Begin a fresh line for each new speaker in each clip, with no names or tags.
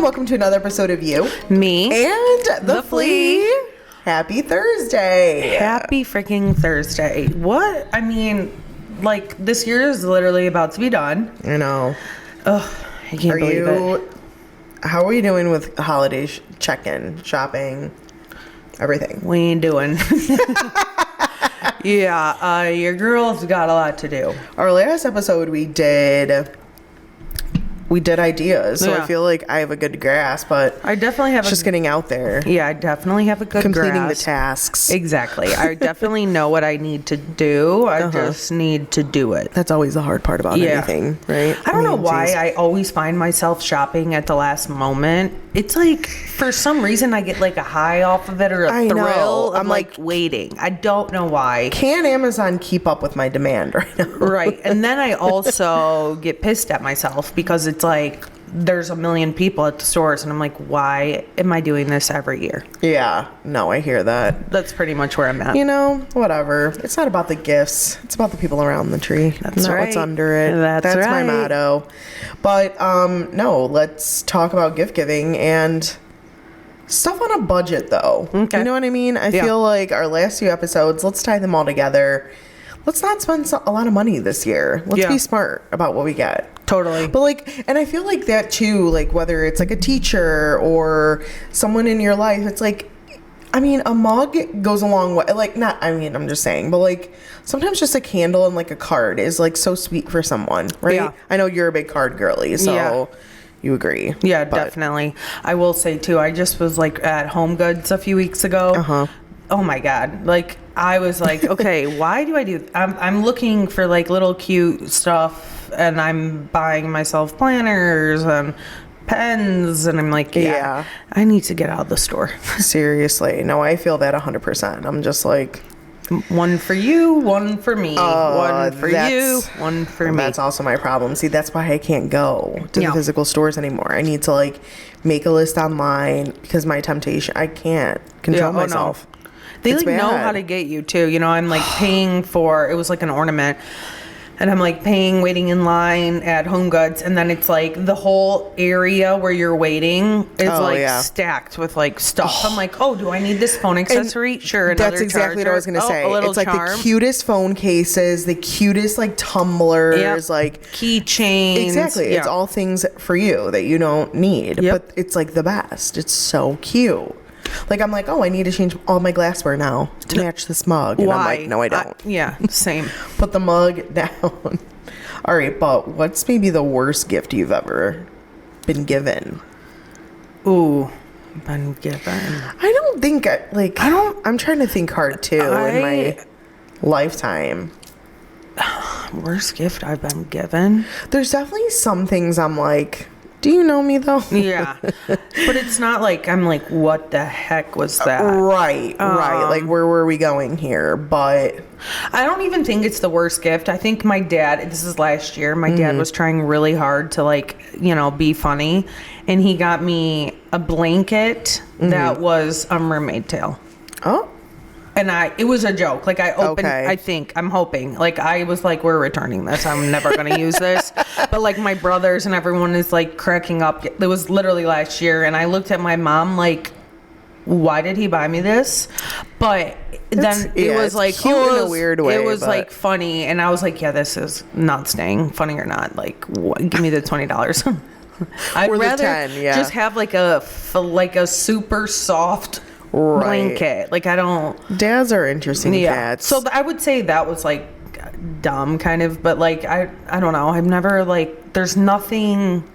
and welcome to another episode of You,
Me,
and the Flea. Happy Thursday.
Happy freaking Thursday. What? I mean, like, this year is literally about to be done.
I know.
Ugh, I can't believe it.
How are you doing with holiday check-in, shopping, everything?
We ain't doing. Yeah, your girl's got a lot to do.
Our last episode we did ideas, so
Yeah.
I feel like I have a good grasp, but
I definitely have
just getting out there.
Yeah, I definitely have a good
Completing
grasp.
the tasks.
Exactly. I definitely know what I need to do. I just need to do it.
That's always the hard part about anything, right?
I don't know why
geez.
I always find myself shopping at the last moment. It's like, for some reason, I get like a high off of it or a thrill of
I'm
like waiting. I don't know why.
Can Amazon keep up with my demand right now?
Right. And then I also get pissed at myself because it's like, there's a million people at the stores and I'm like, why am I doing this every year?
Yeah, no, I hear that.
That's pretty much where I'm at.
You know, whatever. It's not about the gifts. It's about the people around the tree.
That's
not
right.
what's under it.
That's
my
right.
motto. But no, let's talk about gift giving and stuff on a budget, though.
Okay.
You know what I mean? I feel like our last few episodes, let's tie them all together. Let's not spend a lot of money this year. Let's be smart about what we get.
Totally.
But like, and I feel like that too, like whether it's like a teacher or someone in your life, it's like, I mean, a mug goes a long way. Like, not, I mean, I'm just saying, but like sometimes just a candle and like a card is like so sweet for someone, right?
Yeah.
I know you're a big card girly, so
Yeah.
you agree.
Yeah,
but
definitely. I will say too, I just was like at Home Goods a few weeks ago. Oh my God. Like, I was like, okay, why do I do, I'm looking for like little cute stuff and I'm buying myself planners and pens and I'm like, yeah. I need to get out of the store.
Seriously. No, I feel that 100%. I'm just like,
one for you, one for me. One for you, one for me.
That's also my problem. See, that's why I can't go to the physical stores anymore. I need to like make a list online because my temptation, I can't control myself.
No. They like know how to get you too. You know, I'm like paying for, it was like an ornament. And I'm like paying, waiting in line at Home Goods. And then it's like the whole area where you're waiting is stacked with like stuff. I'm like, oh, do I need this phone accessory? Sure.
That's exactly what I was going to say.
A little
it's like
charm.
the cutest phone cases, the cutest like tumblers, like
keychains.
Exactly. It's all things for you that you don't need. But it's like the best. It's so cute. Like, I'm like, oh, I need to change all my glassware now to match this mug. And
Why?
I'm like, no, I don't.
Yeah, same.
Put the mug down. All right, but what's maybe the worst gift you've ever been given?
Ooh, been given.
I don't think, I'm trying to think hard, too, in my lifetime.
Worst gift I've been given?
There's definitely some things I'm like, do you know me, though?
Yeah. But it's not like I'm like, what the heck was that?
Right. Like, where were we going here? But
I don't even think it's the worst gift. I think my dad, this is last year, my dad was trying really hard to like, you know, be funny. And he got me a blanket that was a mermaid tail.
Oh.
And it was a joke. Like I opened, I'm hoping. Like I was like, we're returning this. I'm never going to use this. But like my brothers and everyone is like cracking up. It was literally last year. And I looked at my mom like, why did he buy me this? But then it was like,
cute in a weird way.
It was like funny. And I was like, yeah, this is not staying, funny or not. Like, give me the $20. I'd rather
10,
just have like a super soft blanket. Like I don't.
Dads are interesting cats.
So I would say that was like dumb, kind of. But like I don't know. I've never like. There's nothing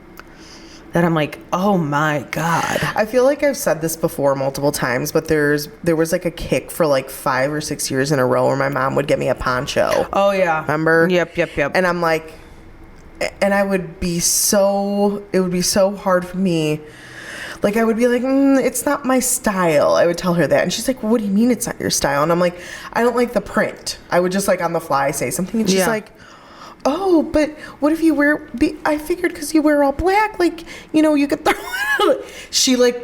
that I'm like, oh my God.
I feel like I've said this before multiple times, but there was like a kick for like 5 or 6 years in a row where my mom would get me a poncho.
Oh yeah.
Remember?
Yep.
And I'm like, and it would be so hard for me. Like, I would be like, it's not my style. I would tell her that. And she's like, well, what do you mean it's not your style? And I'm like, I don't like the print. I would just, like, on the fly say something. And she's like, oh, but what if you wear, I figured because you wear all black, like, you know, you could throw it out. She like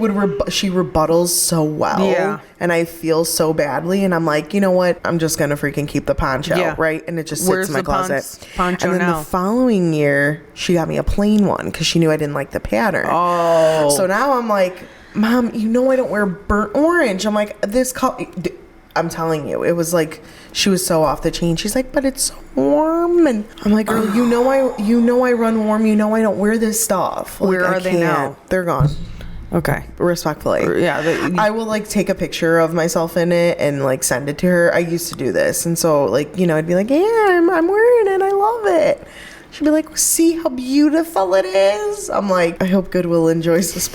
she rebuttals so well.
Yeah.
And I feel so badly. And I'm like, you know what? I'm just going to freaking keep the poncho.
Yeah.
Right. And it just sits in my closet.
Poncho
and then
now?
the following year, she got me a plain one because she knew I didn't like the pattern.
Oh.
So now I'm like, Mom, you know I don't wear burnt orange. I'm like, this color. I'm telling you, it was like she was so off the chain. She's like, but it's so warm, and I'm like, girl, you know I run warm. You know I don't wear this stuff. Like,
Where are they now?
They're gone.
Okay.
Respectfully,
Yeah.
I will like take a picture of myself in it and like send it to her. I used to do this, and so like, you know, I'd be like, yeah, I'm wearing it. I love it. She'd be like, see how beautiful it is. I'm like, I hope Goodwill enjoys this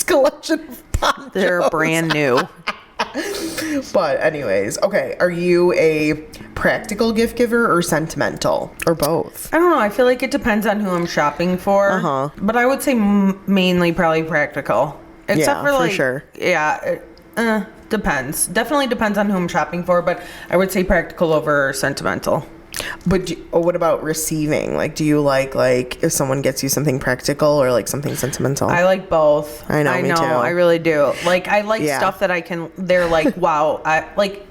collection of ponchos.
They're brand new.
But anyways, okay, are you a practical gift giver or sentimental or both?
I don't know. I feel like it depends on who I'm shopping for. But I would say mainly probably practical. Except for like,
sure.
Yeah, depends. Definitely depends on who I'm shopping for, but I would say practical over sentimental.
But what about receiving? Like, do you like if someone gets you something practical or like something sentimental?
I like both.
I know, me too.
I really do. Like, I like stuff that I can, they're like, wow. I like,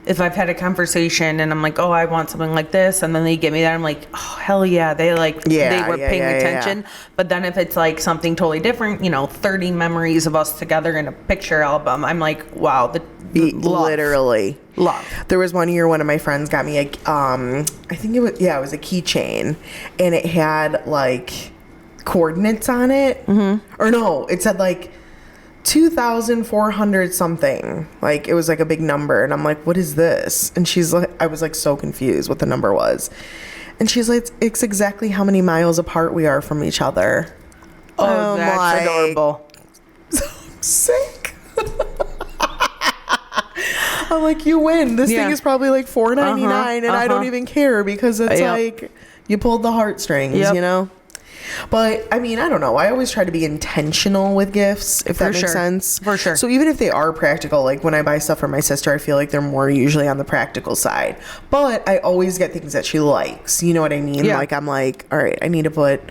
if I've had a conversation and I'm like, oh, I want something like this, and then they give me that, I'm like, oh, hell yeah. They like, they were paying attention. Yeah. But then if it's like something totally different, you know, 30 memories of us together in a picture album, I'm like, wow,
literally
love.
There was one year one of my friends got me a I think it was a keychain, and it had like coordinates on it. Or no, it said like 2,400 something. Like it was like a big number, and I'm like, what is this? And she's like, I was like so confused what the number was, and she's like, it's exactly how many miles apart we are from each other.
Oh, that's like, adorable.
So sick. I'm like, you win. This thing is probably like $4.99, and I don't even care because it's like you pulled the heartstrings, you know. But I mean, I don't know. I always try to be intentional with gifts, if that makes sense.
For sure.
So even if they are practical, like when I buy stuff for my sister, I feel like they're more usually on the practical side. But I always get things that she likes. You know what I mean?
Yeah.
Like I'm like, all right, I need to put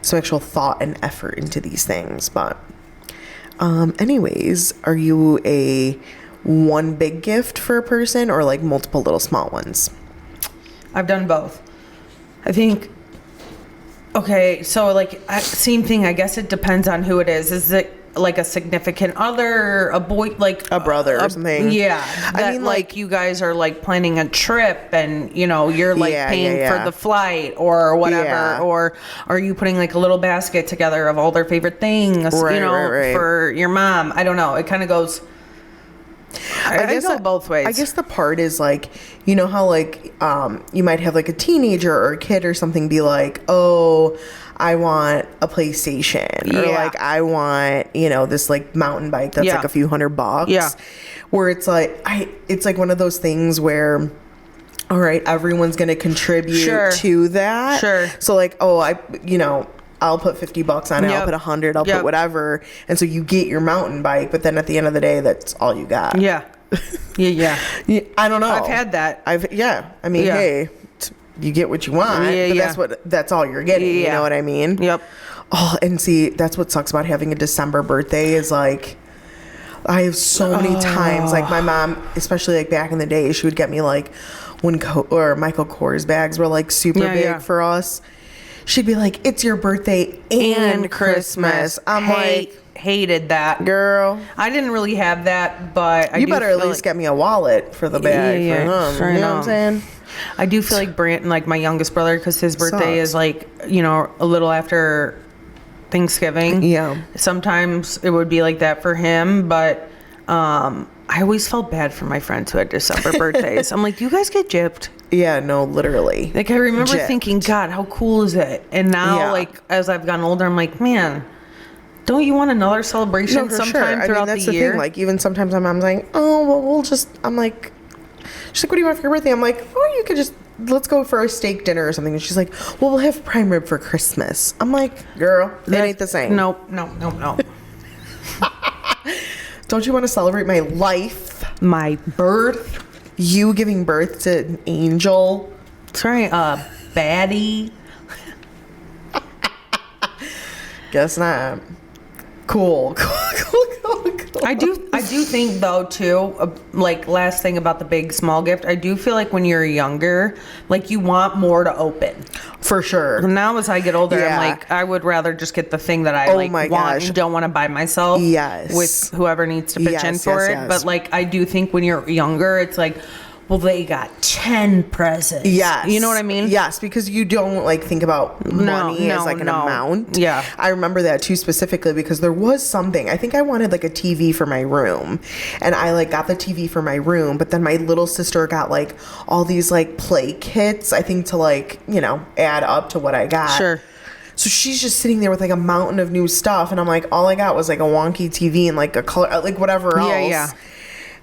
some actual thought and effort into these things. But anyways, are you a one big gift for a person or like multiple little small ones?
I've done both. I think, okay, so like same thing. I guess it depends on who it is. Is it like a significant other, a boy, like
a brother or something?
Yeah.
I mean,
like you guys are like planning a trip and you know, you're like paying for the flight or whatever, or are you putting like a little basket together of all their favorite things, you know, for your mom? I don't know. It kind of goes, I guess go both ways.
I guess the part is like, you know how like you might have like a teenager or a kid or something be like, oh, I want a PlayStation, or like I want, you know, this like mountain bike that's like a few $100. Yeah. Where it's like it's like one of those things where, all right, everyone's gonna contribute to that. Sure. So like, oh, I'll put $50 on it. I'll put $100. I'll put whatever. And so you get your mountain bike, but then at the end of the day, that's all you got.
Yeah.
I don't know.
I've had that.
I mean, hey, you get what you want, but that's all you're getting. You know what I mean?
Yep.
Oh, and see, that's what sucks about having a December birthday is like, I have so many times, like my mom, especially like back in the day, she would get me like when Michael Kors bags were like super big for us. She'd be like, it's your birthday and Christmas. I'm
hated that,
girl.
I didn't really have that, but
you better at least get me a wallet for the bag for him. You know what I'm saying?
I do feel like Brant, like my youngest brother, because his birthday is like, you know, a little after Thanksgiving. Yeah. Sometimes it would be like that for him, but I always felt bad for my friends who had December birthdays. I'm like, you guys get gypped.
Yeah, no, literally.
Like I remember thinking, God, how cool is it? And now, like as I've gotten older, I'm like, man, don't you want another celebration sometime throughout
that's
the year?
Thing. Like even sometimes my mom's like, oh, well, I'm like, she's like, what do you want for your birthday? I'm like, oh, you could just, let's go for a steak dinner or something. And she's like, well, we'll have prime rib for Christmas. I'm like, girl, it ain't the same.
No.
Don't you want to celebrate my life?
My birth?
You giving birth to an angel?
Sorry, baddie.
Guess not. Cool.
I do think though too, like last thing about the big small gift, I do feel like when you're younger, like you want more to open.
For sure.
Now as I get older,
Yeah.
I'm like, I would rather just get the thing that I
my
want
gosh.
and don't want to buy myself.
Yes.
With whoever needs to pitch in for it.
Yes.
But like, I do think when you're younger, it's like, well, they got 10 presents.
Yes.
You know what I mean?
Yes, because you don't like think about money as like an amount.
Yeah.
I remember that too specifically because there was something. I think I wanted like a TV for my room. And I like got the TV for my room, but then my little sister got like all these like play kits, I think to like, you know, add up to what I got.
Sure.
So she's just sitting there with like a mountain of new stuff and I'm like, all I got was like a wonky TV and like a color, like whatever else.
Yeah.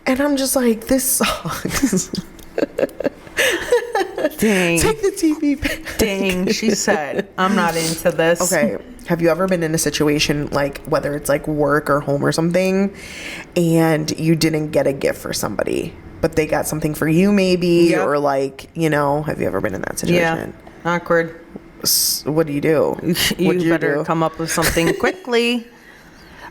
And I'm just like, this sucks.
Dang.
Take the TV back.
Dang, she said, I'm not into this.
Okay. Have you ever been in a situation like whether it's like work or home or something and you didn't get a gift for somebody, but they got something for you maybe?
Yep.
Or like, you know, have you ever been in that situation?
Yeah. Awkward.
What do you do?
You better come up with something quickly.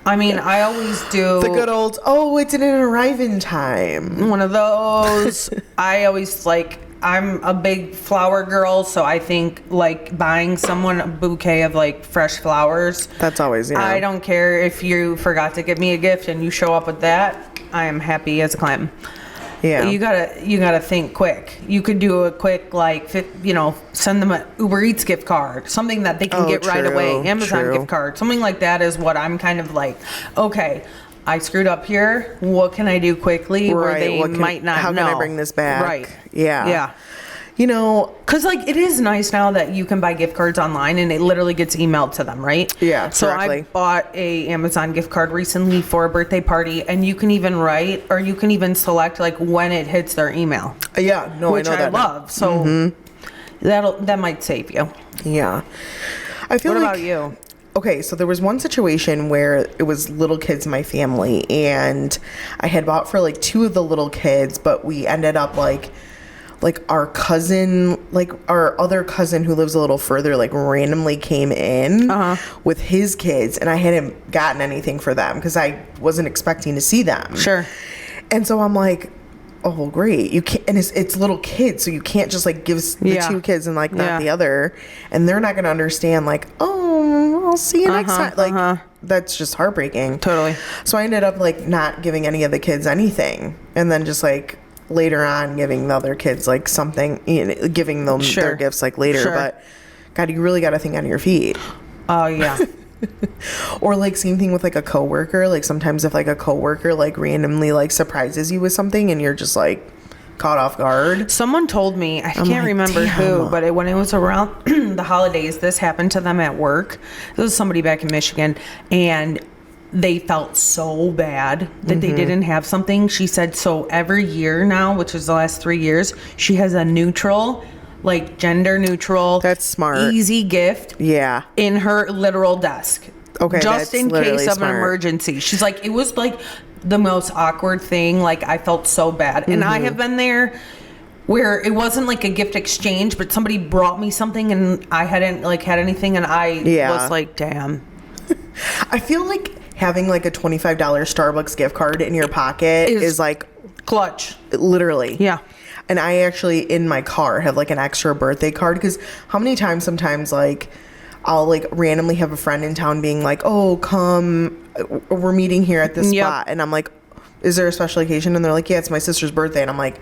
I mean, I always do
The good old, oh, it didn't arrive in time.
one of those. I always like, I'm a big flower girl, so I think like buying someone a bouquet of like fresh flowers.
That's always, yeah.
I don't care if you forgot to give me a gift and you show up with that. I am happy as a clam.
Yeah.
You gotta think quick. You could do a quick send them an Uber Eats gift card, something that they can get right away. Amazon gift card, something like that is what I'm kind of like. Okay, I screwed up here. What can I do quickly where they might not know?
How can I bring this back?
Right.
Yeah.
Yeah.
You know,
because like it is nice now that you can buy gift cards online and it literally gets emailed to them, right?
Yeah,
So
directly.
I bought a Amazon gift card recently for a birthday party, and you can even write or you can even select like when it hits their email.
Yeah, no,
Which
I know that.
love. So that might save you.
Yeah. I feel
What
like,
about you?
Okay, so there was one situation where it was little kids in my family, and I had bought for like 2 of the little kids, but we ended up like our cousin, like our other cousin who lives a little further, like randomly came in with his kids, and I hadn't gotten anything for them because I wasn't expecting to see them.
Sure.
And so I'm like, oh, well, great. You can't, and it's little kids, so you can't just like give the 2 kids and like not the other, and they're not going to understand like, oh, I'll see you next time. Like that's just heartbreaking.
Totally.
So I ended up like not giving any of the kids anything, and then just like later on giving the other kids like something, giving them their gifts like later.
Sure.
But God, you really got to think on your feet.
Oh yeah.
Or like same thing with like a coworker. Like sometimes if like a coworker like randomly like surprises you with something and you're just like caught off guard.
Someone told me, I can't remember who, but when it was around the holidays, this happened to them at work. This was somebody back in Michigan, and they felt so bad that they didn't have something. She said, so every year now, which is the last 3 years, she has a neutral, like gender neutral,
that's smart,
easy gift in her literal desk.
Okay,
just in case of an emergency. She's like, it was like the most awkward thing. Like I felt so bad. And I have been there where it wasn't like a gift exchange, but somebody brought me something and I hadn't like had anything, and I was like, damn.
I feel like having like a $25 Starbucks gift card in your pocket is like
clutch.
Literally.
Yeah.
And I actually in my car have like an extra birthday card, because how many times sometimes like I'll like randomly have a friend in town being like, oh, come, we're meeting here at this spot. And I'm like, is there a special occasion? And they're like, yeah, it's my sister's birthday. And I'm like,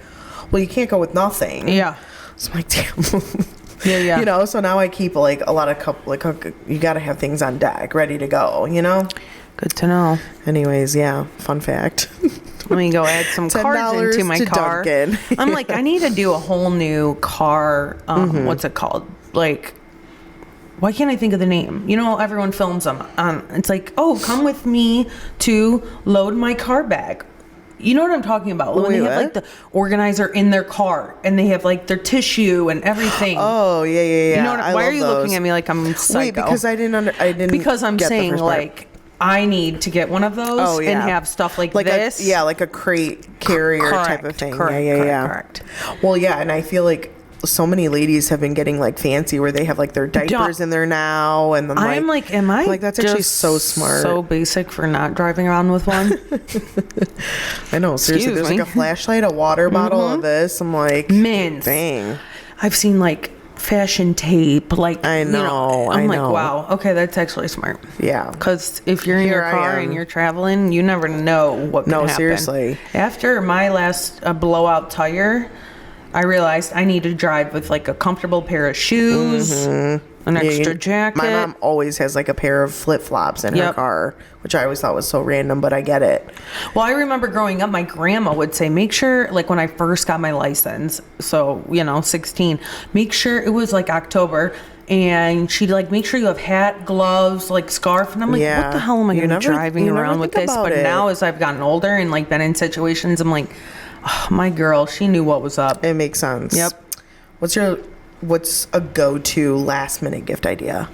well, you can't go with nothing.
Yeah.
So I'm like, damn.
Yeah.
You know, so now I keep like a lot of you got to have things on deck ready to go, you know?
Good to know.
Anyways, yeah, fun fact.
Let me go add some cards into my car.
Duncan.
I'm like, I need to do a whole new car. What's it called? Like, why can't I think of the name? You know, everyone films them. It's like, oh, come with me to load my car bag. You know what I'm talking about? When they have like the organizer in their car and they have like their tissue and everything.
Oh, yeah.
You know what, why are you looking at me like I'm psycho?
Wait, because I didn't
because I'm saying like I need to get one of those and have stuff like this.
Like a crate carrier type of thing.
Correct.
Well, yeah, and I feel like so many ladies have been getting like fancy where they have like their diapers in there now, and then
I'm like, am I
like that's actually so smart,
so basic for not driving around with one?
I know, seriously. There's like a flashlight, a water bottle of this. I'm like,
mints.
Dang.
I've seen like fashion tape, like
I know. I'm
like, wow, okay, that's actually smart.
Yeah,
because if you're in your car and you're traveling, you never know what can happen.
Seriously.
After my last blowout tire, I realized I need to drive with like a comfortable pair of shoes, an extra jacket.
My mom always has like a pair of flip-flops in her car, which I always thought was so random, but I get it.
Well, I remember growing up, my grandma would say, make sure, like when I first got my license, so, 16, make sure it was like October, and she'd like, make sure you have hat, gloves, like scarf, and I'm like, what the hell am I going to be driving around with this? But now as I've gotten older and like been in situations, I'm like, oh, my girl, she knew what was up.
It makes sense.
Yep.
What's a go-to last-minute gift idea?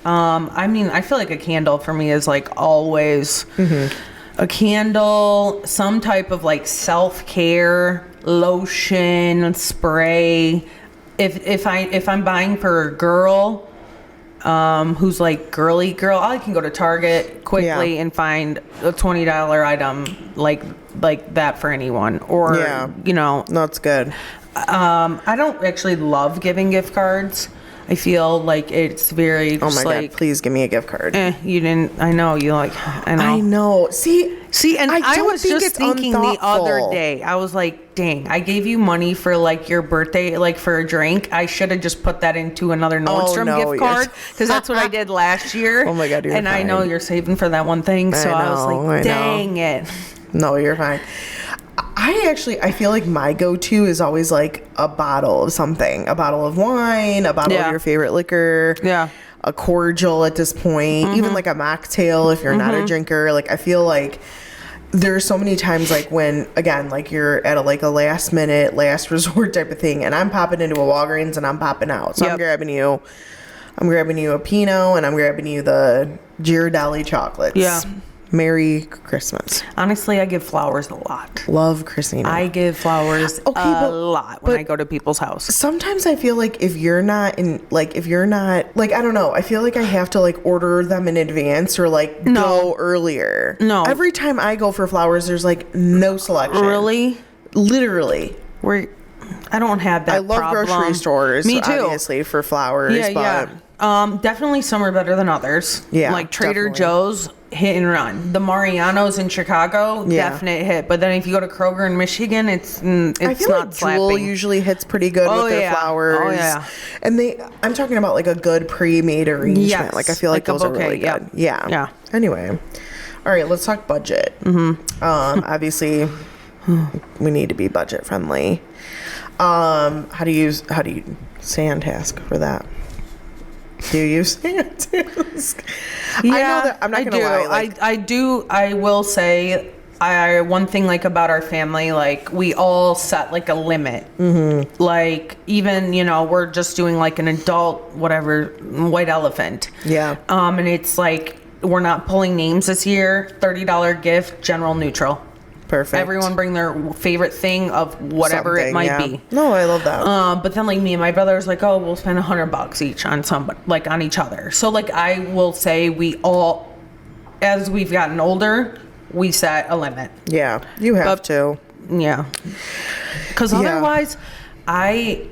I mean, I feel like a candle for me is like always a candle, some type of like self-care, lotion, spray. If I'm buying for a girl, who's like girly girl, I can go to Target quickly and find a $20 item like that for anyone, or
that's good.
I don't actually love giving gift cards. I feel like it's very
oh my god, please give me a gift card.
You didn't. I know you like. I
know. See, and
I was just thinking the other day, I was like, dang, I gave you money for like your birthday, like for a drink. I should have just put that into another Nordstrom gift card, because that's what I did last year.
Oh my god, you're fine.
I know you're saving for that one thing, so I was like, dang it.
No, you're fine. I feel like my go-to is always like a bottle of something, a bottle of wine, a bottle of your favorite liquor, a cordial at this point, even like a mocktail if you're not a drinker. Like I feel like there's so many times like when, again, like you're at a last minute, last resort type of thing, and I'm popping into a Walgreens and I'm popping out. So I'm grabbing you a Pinot, and I'm grabbing you the Ghirardelli chocolates. Yeah. Merry Christmas.
Honestly, I give flowers a lot.
Love Christina.
I give flowers a lot when I go to people's house.
Sometimes I feel like if you're not, I don't know, I feel like I have to like order them in advance or like go earlier.
No.
Every time I go for flowers, there's like no selection.
Really?
Literally.
I don't have that problem.
I love grocery stores. Me too. Obviously for flowers.
Definitely some are better than others. Yeah. Like Trader Joe's, hit and run. The Mariano's in Chicago, definite hit. But then if you go to Kroger in Michigan, it's I feel not like slapping.
Jewel usually hits pretty good with their flowers. Oh yeah. And I'm talking about like a good pre-made arrangement. Yes. Like I feel like those are really good. Yeah. Yeah. Anyway. All right, let's talk budget. Obviously we need to be budget friendly. How do you Sandtask for that? Do you use Sandtask?
Yeah, I know that, I'm not gonna lie. I do. I will say, one thing like about our family, like we all set like a limit. Like even we're just doing like an adult whatever white elephant. Yeah. And it's like we're not pulling names this year. $30 gift, general neutral. Perfect. Everyone bring their favorite thing of whatever it might be.
No, I love that.
But then like me and my brother was like, oh, we'll spend $100 each on somebody, like on each other. So like I will say we all, as we've gotten older, we set a limit.
Yeah, you have to.
Yeah. Because otherwise, I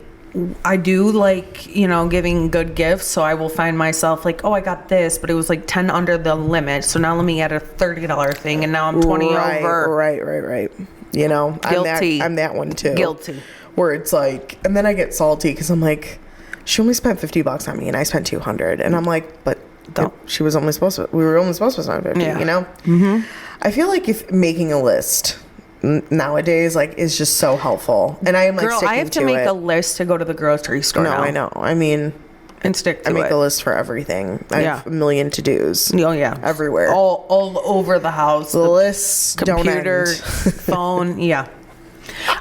do like, giving good gifts. So I will find myself like, oh, I got this, but it was like 10 under the limit. So now let me add a $30 thing, and now I'm 20 over.
Right. Guilty. I'm that one too.
Guilty.
Where it's like, and then I get salty because I'm like, she only spent $50 on me and I spent $200. And I'm like, but we were only supposed to spend $50, I feel like if making a list nowadays is just so helpful, and I am like,
I have to make a list to go to the grocery store.
No, I know. I mean,
and stick to
it. I make a list for everything. I have a million to-dos.
Oh yeah,
everywhere,
all over the house.
The lists,
computer, phone. Yeah,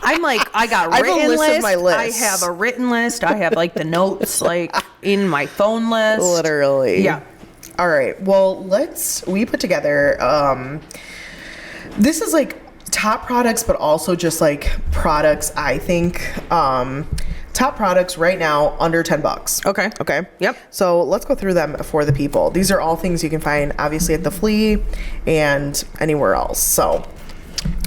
I'm like, I got written I have a list of my list. I have a written list. I have like the notes like in my phone list.
Literally. Yeah. All right. Well, we put together. This is like top products, but also just like products I think to top products right now under $10. Okay.
Yep.
So let's go through them for the people. These are all things you can find obviously at the Flea and anywhere else. So,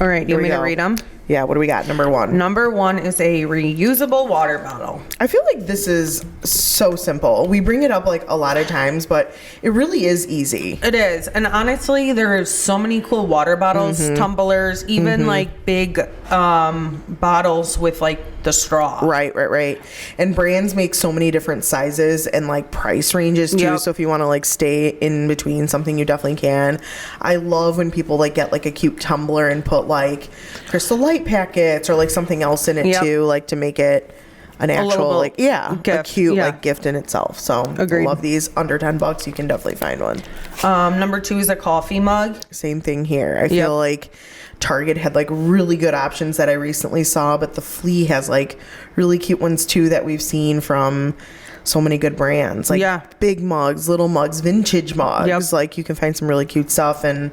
all right. You want me to read them?
Yeah, what do we got? Number 1.
Number 1 is a reusable water bottle.
I feel like this is so simple. We bring it up like a lot of times, but it really is easy.
It is. And honestly, there's so many cool water bottles, tumblers, even like big bottles with like the straw.
Right. And brands make so many different sizes and like price ranges too. So if you want to like stay in between something, you definitely can. I love when people like get like a cute tumbler and put like Crystal Light packets or like something else in it too, like to make it an actual like gift. A cute like gift in itself. So
agreed.
I love these under $10. You can definitely find one.
Number 2 is a coffee mug.
Same thing here. I feel like Target had like really good options that I recently saw, but the Flea has like really cute ones too that we've seen from so many good brands, like big mugs, little mugs, vintage mugs. Like you can find some really cute stuff, and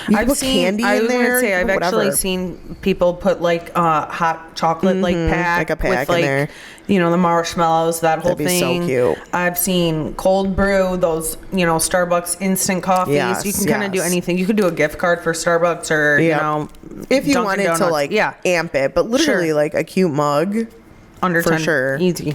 you can put candy in there.
I've actually seen people put like hot chocolate like pack,
like a pack
with like
in there.
You know, the marshmallows, that whole thing.
That'd be so cute.
I've seen cold brew, those, you know, Starbucks instant coffees.
Yes,
you can kind of do anything. You could do a gift card for Starbucks or you know,
if you
Dunkin'
wanted
Donuts.
to like amp it, but literally like a cute mug
under
for
10,
sure.
Easy.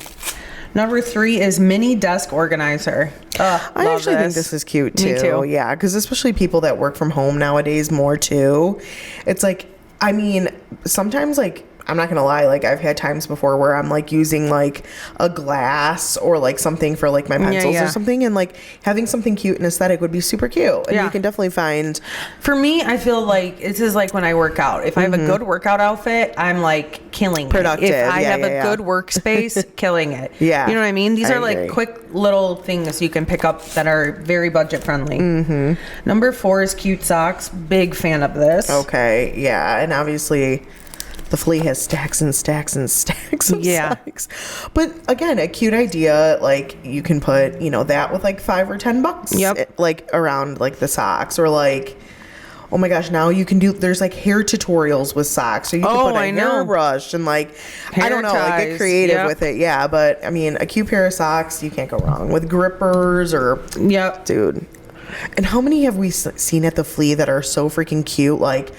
Number 3 is mini desk organizer.
I actually think this is cute too.
Me too.
Yeah, because especially people that work from home nowadays more too. It's like, I mean, sometimes like, I'm not gonna lie, like I've had times before where I'm like using like a glass or like something for like my pencils or something, and like having something cute and aesthetic would be super cute. And you can definitely find.
For me, I feel like this is like when I work out. If I have a good workout outfit, I'm like killing
productive.
If I have a good workspace, killing it.
Yeah,
you know what I mean. These
I
are like
agree.
quick little things you can pick up that are very budget friendly. Number 4 is cute socks. Big fan of this.
Okay, yeah, and obviously the Flea has stacks and stacks and stacks of socks. But again, a cute idea, like you can put, you know, that with like $5 or $10 like around like the socks, or like, oh my gosh, now you can do, there's like hair tutorials with socks, so you can put a hairbrush and like hair I don't know ties. Like get creative with it. Yeah, but I mean, a cute pair of socks, you can't go wrong with grippers or dude. And how many have we seen at the Flea that are so freaking cute? Like,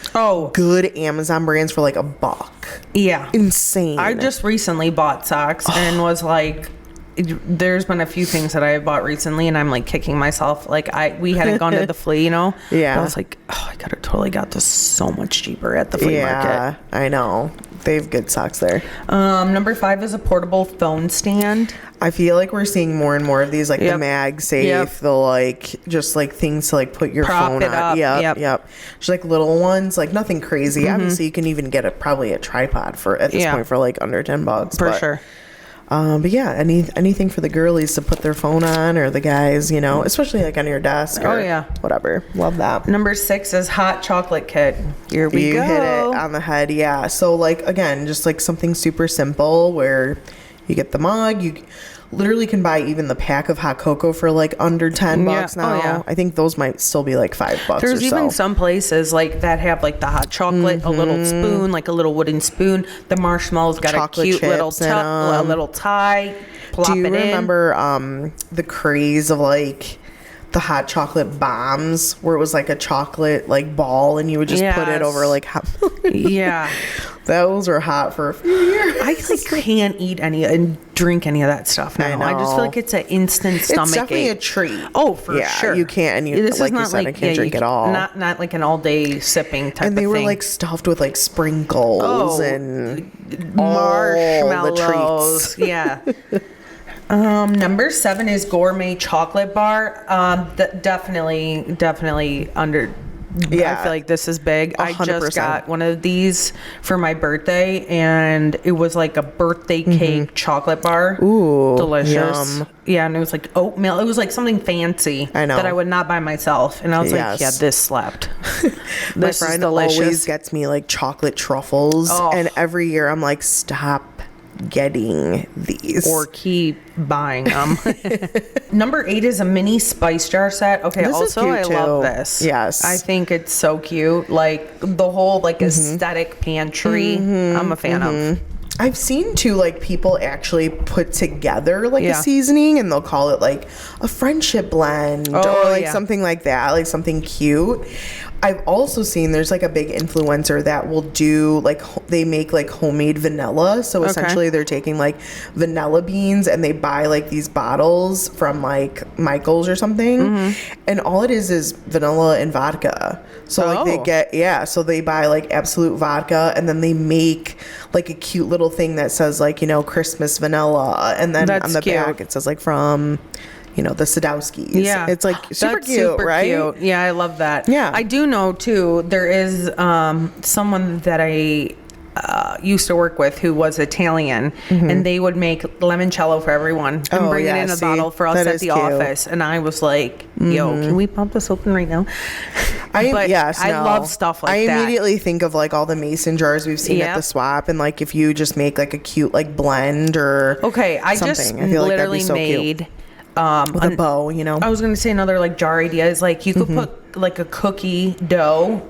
good Amazon brands for like $1.
Yeah.
Insane.
I just recently bought socks and was like, there's been a few things that I bought recently and I'm like kicking myself. Like we hadn't gone to the Flea, you know?
Yeah.
But I was like, oh, I totally got this so much cheaper at the flea market.
Yeah, I know. They have good socks there.
Number 5 is a portable phone stand.
I feel like we're seeing more and more of these, like the MagSafe, the like just like things to like put your phone on. Yep. Just like little ones, like nothing crazy. Obviously, you can even get probably a tripod for at this point for like under $10
for sure.
But yeah, anything for the girlies to put their phone on, or the guys, you know, especially like on your desk or whatever. Love that.
Number 6 is hot chocolate kit. Here we go.
You hit it on the head. Yeah. So like, again, just like something super simple where you get the mug, you literally can buy even the pack of hot cocoa for like under $10 now. I think those might still be like $5
There's even some places like that have like the hot chocolate, a little spoon, like a little wooden spoon. The marshmallows got chocolate a cute little tie. Plop
Do you
it
remember the craze of like the hot chocolate bombs, where it was like a chocolate like ball and you would just put it over like hot those were hot for a few years.
I like can't eat any and drink any of that stuff now. I just feel like it's an instant stomach
It's definitely
ache.
a treat.
Oh, for sure.
You can't, and
this
like
is not
you said,
like,
I can't drink at all.
Not like an all day sipping type of thing.
And they were like stuffed with like sprinkles and
marshmallows.
All the treats.
Yeah. Number 7 is gourmet chocolate bar. Definitely under. I feel like this is big. 100%. I just got one of these for my birthday, and it was like a birthday cake chocolate bar.
Ooh,
delicious.
Yum.
Yeah, and it was like oatmeal. It was like something fancy.
I know.
That I would not buy myself, and I was like, yeah, this slapped.
My friend always gets me like chocolate truffles, and every year I'm like, stop getting these
or keep buying them. Number 8 is a mini spice jar set. Okay,
this
also I love this.
Yes,
I think it's so cute. Like the whole like aesthetic pantry. I'm a fan of.
I've seen too, like, people actually put together like a
Yeah.
seasoning, and they'll call it like a friendship blend or like something like that, like something cute. I've also seen there's like a big influencer that will do like they make like homemade vanilla. So essentially they're taking like vanilla beans and they buy like these bottles from like Michael's or something, and all it is vanilla and vodka. So like they get so they buy like Absolute vodka, and then they make like a cute little thing that says like, you know, Christmas vanilla, and then on the back it says like from, you know, the Sadowskis. Yeah. It's like super cute, right? Cute.
Yeah, I love that.
Yeah.
I do know too, there is someone that I used to work with who was Italian, and they would make limoncello for everyone and bring it in a bottle for us at the office. And I was like, yo, can we pop this open right now? I love stuff like that.
I immediately think of like all the mason jars we've seen at the Swap, and like if you just make like a cute like blend or
I just literally made
cute. With a bow, you know.
I was gonna say another like jar idea is like you could put like a cookie dough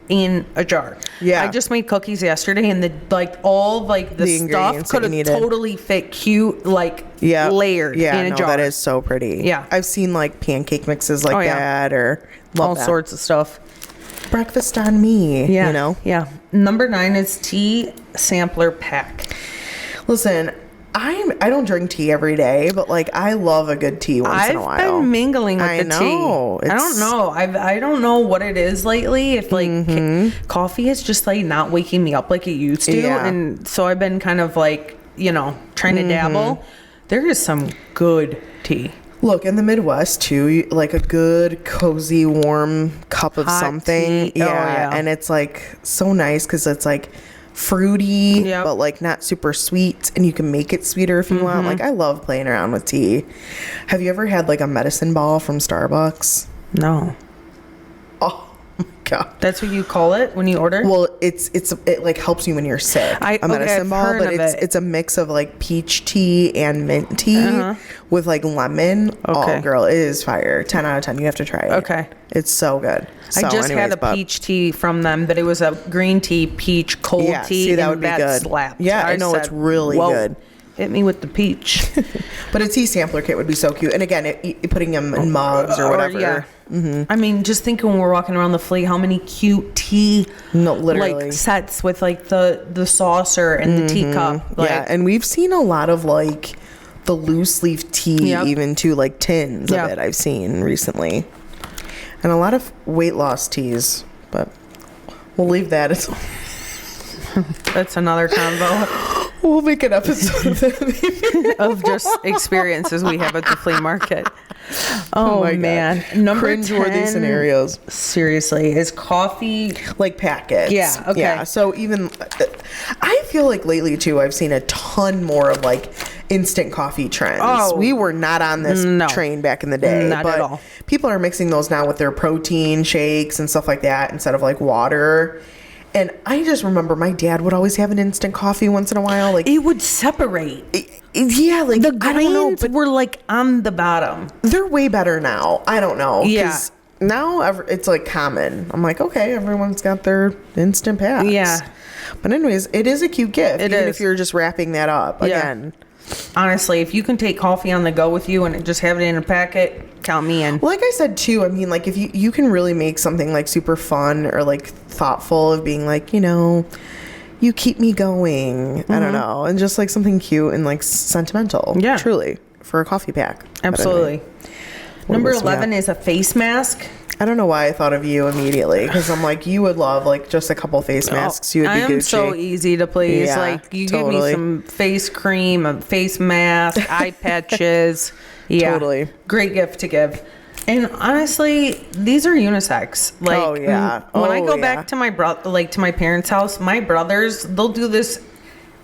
in a jar. Yeah, I just made cookies yesterday, and the stuff could have totally fit cute layered in a jar.
That is so pretty. Yeah, I've seen like pancake mixes like that, or
all sorts of stuff.
Breakfast on me.
Yeah,
you know.
Yeah. Number 9 is tea sampler pack.
Listen, I don't drink tea every day, but like I love a good tea once in a while.
I've been mingling with the tea. I don't know. I don't know what it is lately. If like coffee is just like not waking me up like it used to, and so I've been kind of like, you know, trying to dabble. There is some good tea.
Look, in the Midwest too, like a good cozy warm cup of hot something. And it's like so nice because it's like fruity, but like not super sweet, and you can make it sweeter if you want. Like I love playing around with tea. Have you ever had like a medicine ball from Starbucks?
No.
Oh my god,
that's what you call it when you order?
Well, it like helps you when you're sick. A medicine ball, but it's a mix of like peach tea and mint tea with like lemon. Oh girl, it is fire. 10 out of 10. You have to try it. Okay, it's so good.
I just had a peach tea from them, but it was a green tea, peach, cold tea.
See, that would be good.
Slapped.
Yeah, I know, it's really good.
Hit me with the peach.
But a tea sampler kit would be so cute. And again, putting them in mugs or whatever.
I mean, just think when we're walking around the Flea, how many cute tea like sets with like the saucer and the teacup. Like,
and we've seen a lot of like the loose leaf tea, even too, like tins of it I've seen recently. And a lot of weight loss teas, but we'll leave that.
That's another combo.
We'll make an episode of that
of just experiences we have at the flea market. Oh my man.
God. Number 10 scenarios.
Seriously, is coffee
like packets.
Yeah, okay.
Yeah, so even I feel like lately too I've seen a ton more of like instant coffee trends. We were not on this train back in the day.
Not at all.
People are mixing those now with their protein shakes and stuff like that instead of like water. And I just remember my dad would always have an instant coffee once in a while. Like
it would separate.
Like
the grains were like on the bottom.
They're way better now. I don't know. Yeah. Now it's like common. I'm like, okay, everyone's got their instant packs. Yeah. But anyways, it is a cute gift. Even if you're just wrapping that up. Again.
Honestly, if you can take coffee on the go with you and just have it in a packet, count me in.
Like I said too, I mean, like if you can really make something like super fun or like thoughtful of being like, you know, you keep me going. I don't know, and just like something cute and like sentimental. Yeah, truly, for a coffee pack.
Absolutely. Anyway, number 11 is a face mask.
I don't know why I thought of you immediately, because I'm like, you would love like just a couple face masks. You would be Gucci. I am
so easy to please. Like you give me some face cream, a face mask, eye patches. Yeah, totally. Great gift to give. And honestly, these are unisex. Like, when I go back to my to my parents' house, my brothers, they'll do this.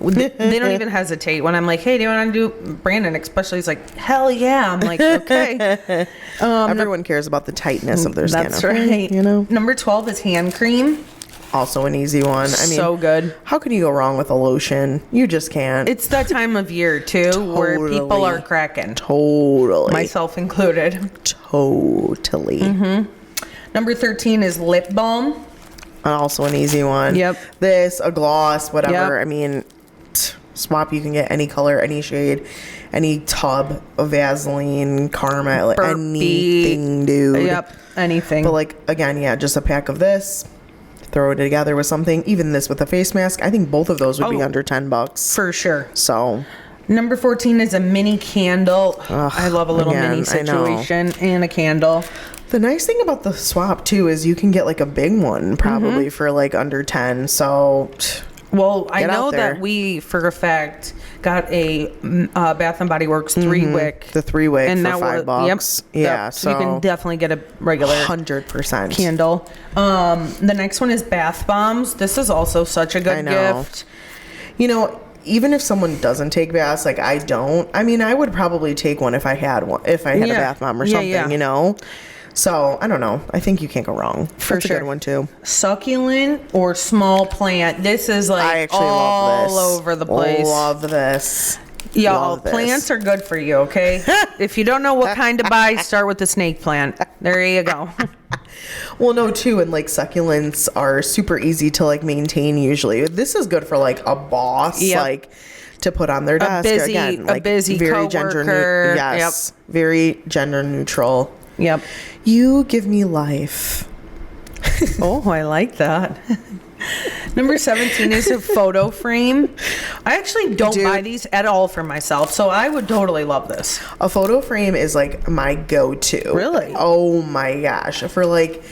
They don't even hesitate when I'm like, hey, do you want to do Brandon? Especially, he's like, hell yeah. I'm like, okay.
Everyone cares about the tightness of their skin.
That's right. You know. Number 12 is hand cream.
Also an easy one. I mean,
so good.
How can you go wrong with a lotion? You just can't.
It's that time of year too, where people are cracking.
Totally.
Myself included.
Totally.
Number 13 is lip balm.
Also an easy one. Yep. This, a gloss, whatever. I mean, Swap, you can get any color, any shade, any tub of Vaseline, Karma, anything, dude.
Yep, anything.
But like, again, yeah, just a pack of this, throw it together with something. Even this with a face mask, I think both of those would be under $10
for sure.
So
number 14 is a mini candle. I love a little mini situation and a candle.
The nice thing about the Swap too is you can get like a big one probably for like under 10. So
well, I know that we for a fact got a Bath and Body Works 3-wick.
The 3-wick and for $5.
Yep, yeah, so you can definitely get a regular
100%
candle. The next one is bath bombs. This is also such a good gift.
You know, even if someone doesn't take baths, like I don't, I mean, I would probably take one if I had one, if I had a bath bomb or something, you know? So, I don't know. I think you can't go wrong. That's a good one, too.
Succulent or small plant. This is like I actually love this. All over the place.
Love this.
Y'all, plants are good for you, okay? If you don't know what kind to buy, start with the snake plant. There you go.
Well, no, too, and like succulents are super easy to like maintain usually. This is good for like a boss, like to put on their desk.
A busy very
gender very gender neutral.
Yep.
You give me life.
Oh, I like that. Number 17 is a photo frame. I actually don't buy these at all for myself, so I would totally love this.
A photo frame is like my go-to.
Really?
Oh my gosh. For like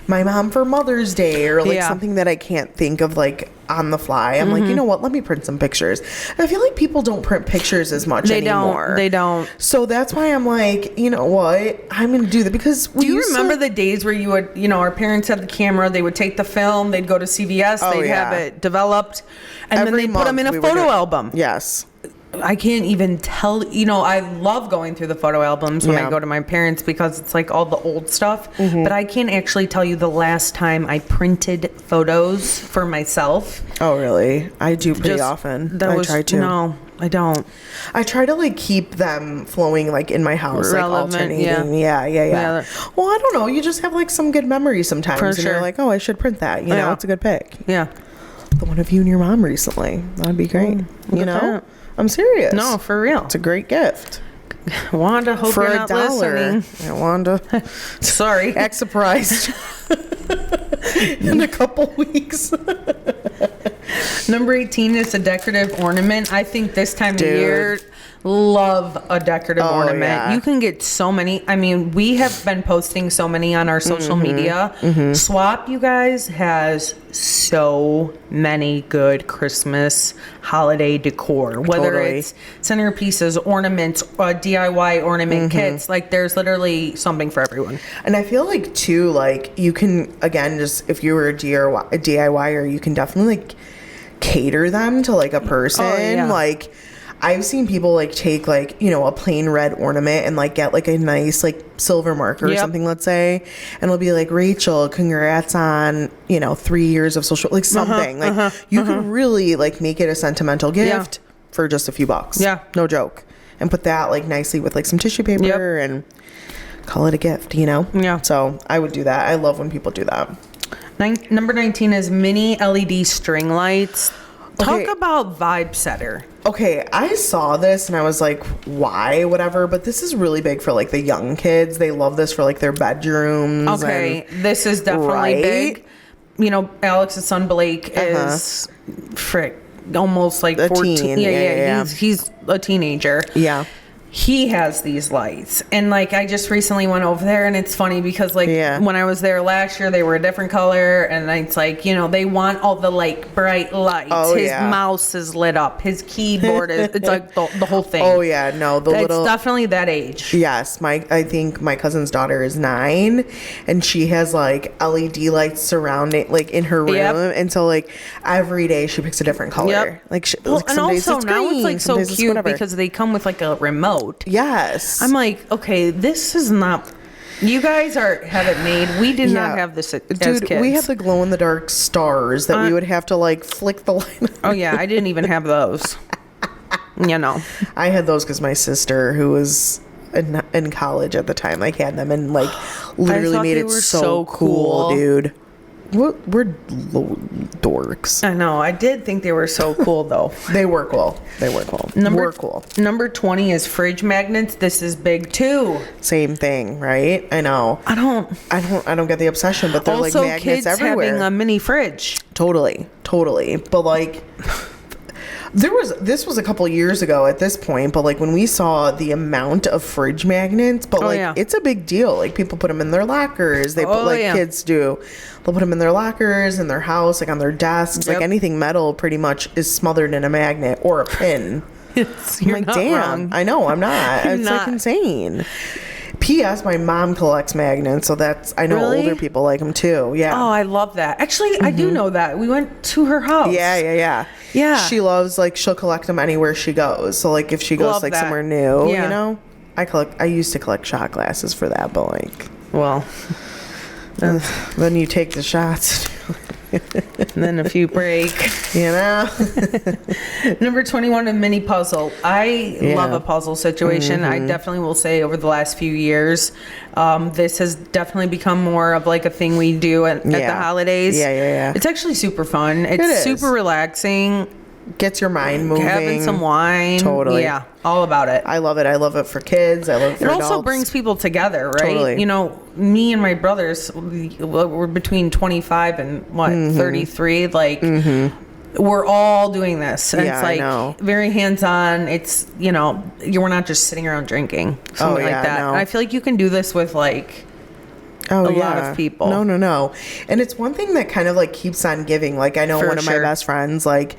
my mom for Mother's Day or like something that I can't think of like on the fly. I'm like, you know what? Let me print some pictures. I feel like people don't print pictures as much anymore.
They don't.
So that's why I'm like, you know what? I'm going to do that because
do you remember the days where you would, you know, our parents had the camera, they would take the film, they'd go to CVS, they'd have it developed, and then they'd put them in a photo album.
Yes.
I can't even tell, you know, I love going through the photo albums when I go to my parents because it's like all the old stuff, but I can't actually tell you the last time I printed photos for myself.
Oh, really? I do pretty often. I try to.
No, I don't.
I try to like keep them flowing like in my house, relevant, like alternating. Yeah. Well, I don't know. You just have like some good memories sometimes. For sure. And you're like, oh, I should print that. You know, it's a good pick.
Yeah.
The one of you and your mom recently. That'd be great. You know? I'm serious.
No, for real.
It's a great gift.
Wanda, hope
for
you're not listening.
Yeah, Wanda.
Sorry.
Act surprised. In a couple weeks.
Number 18 is a decorative ornament. I think this time of year, love a decorative ornament. Yeah. You can get so many. I mean, we have been posting so many on our social media. Swap, you guys, has so many good Christmas holiday decor. Whether it's centerpieces, ornaments, DIY ornament kits. Like, there's literally something for everyone.
And I feel like, too, like, you can, again, just if you were a DIYer, you can definitely, like, cater them to, like, a person. Like, I've seen people like take like, you know, a plain red ornament and like get like a nice like silver marker or something, let's say, and it'll be like, Rachel, congrats on, you know, 3 years of social, like something like you can really like make it a sentimental gift for just a few bucks. Yeah. No joke. And put that like nicely with like some tissue paper and call it a gift, you know? Yeah. So I would do that. I love when people do that.
Number 19 is mini LED string lights. Talk about vibe setter.
Okay, I saw this and I was like, why? Whatever. But this is really big for like the young kids. They love this for like their bedrooms.
Okay, this is definitely big. You know, Alex's son Blake is almost like 14. Yeah. He's a teenager. Yeah. He has these lights, and like I just recently went over there, and it's funny because like when I was there last year, they were a different color, and it's like, you know, they want all the like bright lights. His mouse is lit up, his keyboard is, it's like the whole thing.
Oh yeah, no,
it's definitely that age.
Yes, I think my cousin's daughter is 9, and she has like LED lights surrounding like in her room, and so like every day she picks a different color. Like, like
and also now it's like so cute because they come with like a remote.
Yes.
I'm like, okay, this is not. You guys have it made. We did not have this as kids.
We had the glow in the dark stars that we would have to like flick the light.
Oh yeah, I didn't even have those. You know,
I had those because my sister, who was in college at the time, like had them and like literally made it so cool, dude. we're dorks.
I know. I did think they were so cool, though.
They were cool.
Number 20 is fridge magnets. This is big too.
Same thing, right? I know. I don't get the obsession, but they're
also,
like magnets
kids
everywhere.
having a mini fridge.
Totally. But like, this was a couple years ago at this point, but like when we saw the amount of fridge magnets, but it's a big deal. Like people put them in their lockers. They put kids do. They'll put them in their lockers, in their house, like on their desks. Like anything metal pretty much is smothered in a magnet or a pin.
You're
like,
not
damn,
wrong.
I know, I'm not. It's like insane. P.S. My mom collects magnets, so I know older people like them too. Yeah.
Oh, I love that. Actually, I do know that. We went to her house.
Yeah. She loves, like, she'll collect them anywhere she goes. So, like, if she goes somewhere new, you know, I used to collect shot glasses for that, but like,
well,
then you take the shots.
And then if you break,
you know.
Number 21, a mini puzzle. I love a puzzle situation. I definitely will say over the last few years, this has definitely become more of like a thing we do at the holidays.
Yeah.
It's actually super fun. It's super relaxing.
Gets your mind moving.
Having some wine.
Totally.
Yeah, all about it.
I love it. I love it for kids. I love it for adults.
It also brings people together, right?
Totally.
You know, me and my brothers, we're between 25 and 33. Like, we're all doing this. And it's like very hands-on. It's, you know, we're not just sitting around drinking. Something like that. And I feel like you can do this with like a lot of people.
No. And it's one thing that kind of like keeps on giving. Like I know one of my best friends, like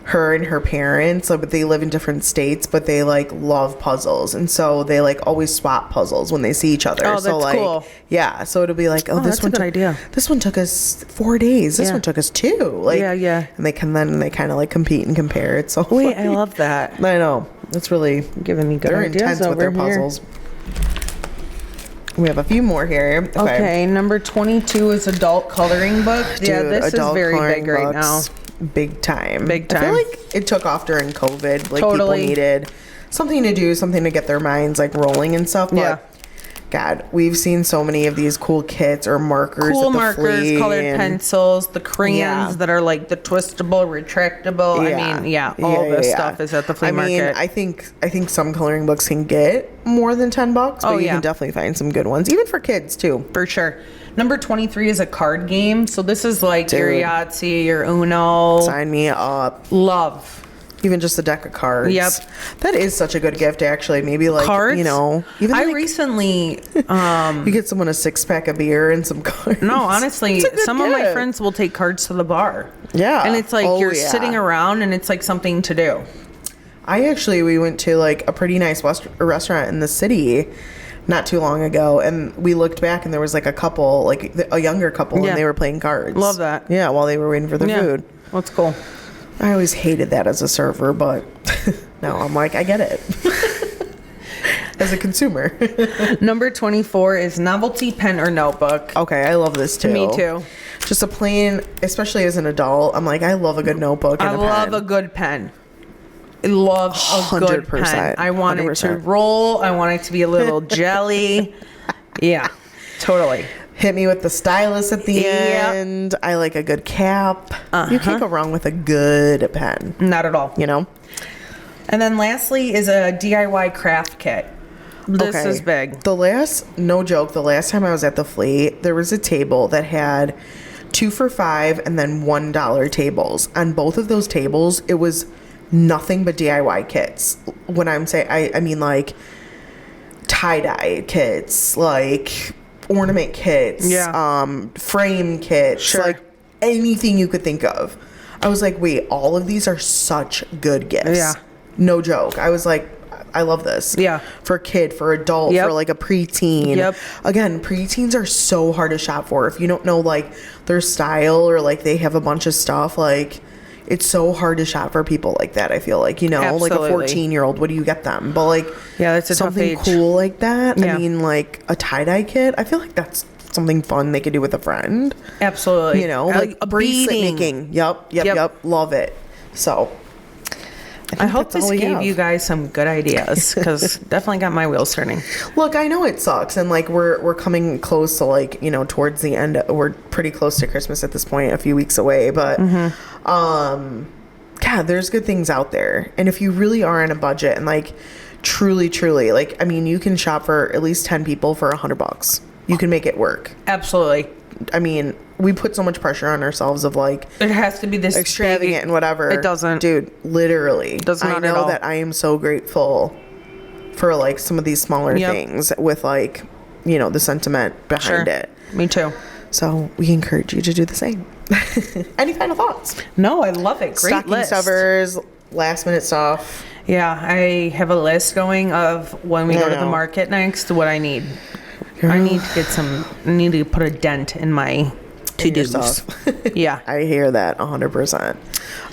her and her parents, but they live in different states, but they like love puzzles, and so they like always swap puzzles when they see each other.
Oh, that's cool.
Yeah, so it'll be like, this one,
that's a good idea.
This one took us 4 days. This one took us 2. Like,
yeah.
And they kind of like compete and compare. It's so funny.
I love that.
I know. It's really
giving me good
they're
ideas
intense
over
with their
here.
puzzles. We have a few more here.
Okay, number 22 is adult coloring book.
Dude,
yeah, this is very big right now.
Big time.
I feel
like it took off during COVID. Like people needed something to do, something to get their minds like rolling and stuff. But God, we've seen so many of these cool kits or markers.
Cool
at the
markers,
Flea
colored pencils, the crayons that are like the twistable, retractable. I mean, all this stuff is at the flea market.
I think some coloring books can get more than $10, but you can definitely find some good ones, even for kids too.
For sure. Number 23 is a card game. So this is like your Yahtzee, your Uno.
Sign me up.
Love.
Even just a deck of cards.
Yep.
That is such a good gift, actually. Maybe like,
cards?
You know. Even
I recently...
you get someone a 6-pack of beer and some cards.
No, honestly, some of my friends will take cards to the bar.
Yeah.
And it's like you're sitting around and it's like something to do. We went to like a pretty nice restaurant in the city not too long ago, and we looked back and there was like a couple, like a younger couple, and they were playing cards. Love that.
Yeah, while they were waiting for their food.
That's cool.
I always hated that as a server, but now I'm like, I get it. As a consumer.
Number 24 is novelty pen or notebook.
Okay, I love this too.
Me too.
Just a plain, especially as an adult, I'm like, I love a good notebook and a pen.
I love a good pen. I love a good
100%,
pen. I want
100%.
it to roll. I want it to be a little jelly. Yeah, totally.
Hit me with the stylus at the end. I like a good cap. You can't go wrong with a good pen.
Not at all.
You know?
And then lastly is a DIY craft kit. This is big.
No joke, the last time I was at the Flea, there was a table that had 2 for $5 and then $1 tables. On both of those tables, it was nothing but DIY kits. When I'm saying, I mean like tie-dye kits, like ornament kits, frame kits, like anything you could think of. I was like, wait, all of these are such good gifts. Yeah. No joke. I was like, I love this. Yeah. For a kid, for adult, for like a preteen. Yep. Again, preteens are so hard to shop for. If you don't know like their style or like they have a bunch of stuff, like it's so hard to shop for people like that. I feel like, you know,
Absolutely.
like a 14-year-old, what do you get them? But like,
that's a
something
tough age.
Cool like that. I mean, like a tie-dye kit. I feel like that's something fun they could do with a friend.
Absolutely.
You know, like
a
bracelet
beading.
making. Yep. Love it. So,
I hope this gave you guys some good ideas, because definitely got my wheels turning.
Look, I know it sucks, and like we're coming close to, like, you know, towards the end. We're pretty close to Christmas at this point, a few weeks away, but God, there's good things out there. And if you really are on a budget and like truly, like, I mean, you can shop for at least 10 people for $100. You can make it work.
Absolutely.
I mean, we put so much pressure on ourselves of like,
it has to be this
extravagant and whatever.
It doesn't.
Dude, literally.
Does not
I know
at all.
that I am so grateful for like some of these smaller things with, like, you know, the sentiment behind it.
Me too.
So we encourage you to do the same. Any final thoughts?
No, I love it. Great
Stocking
list.
stuffers, last minute stuff.
Yeah, I have a list going of when we go to the market next, what I need.
Girl.
I need to get some, I need to put a dent in my to-dos. Yeah.
I hear that 100%.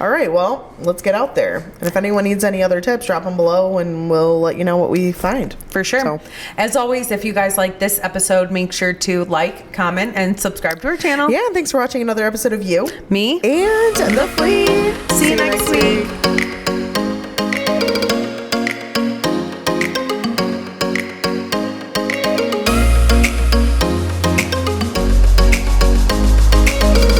All right, well, let's get out there. And if anyone needs any other tips, drop them below and we'll let you know what we find.
For sure.
So,
as always, if you guys like this episode, make sure to like, comment, and subscribe to our channel.
yeah, thanks for watching another episode of You,
Me,
and the Flea.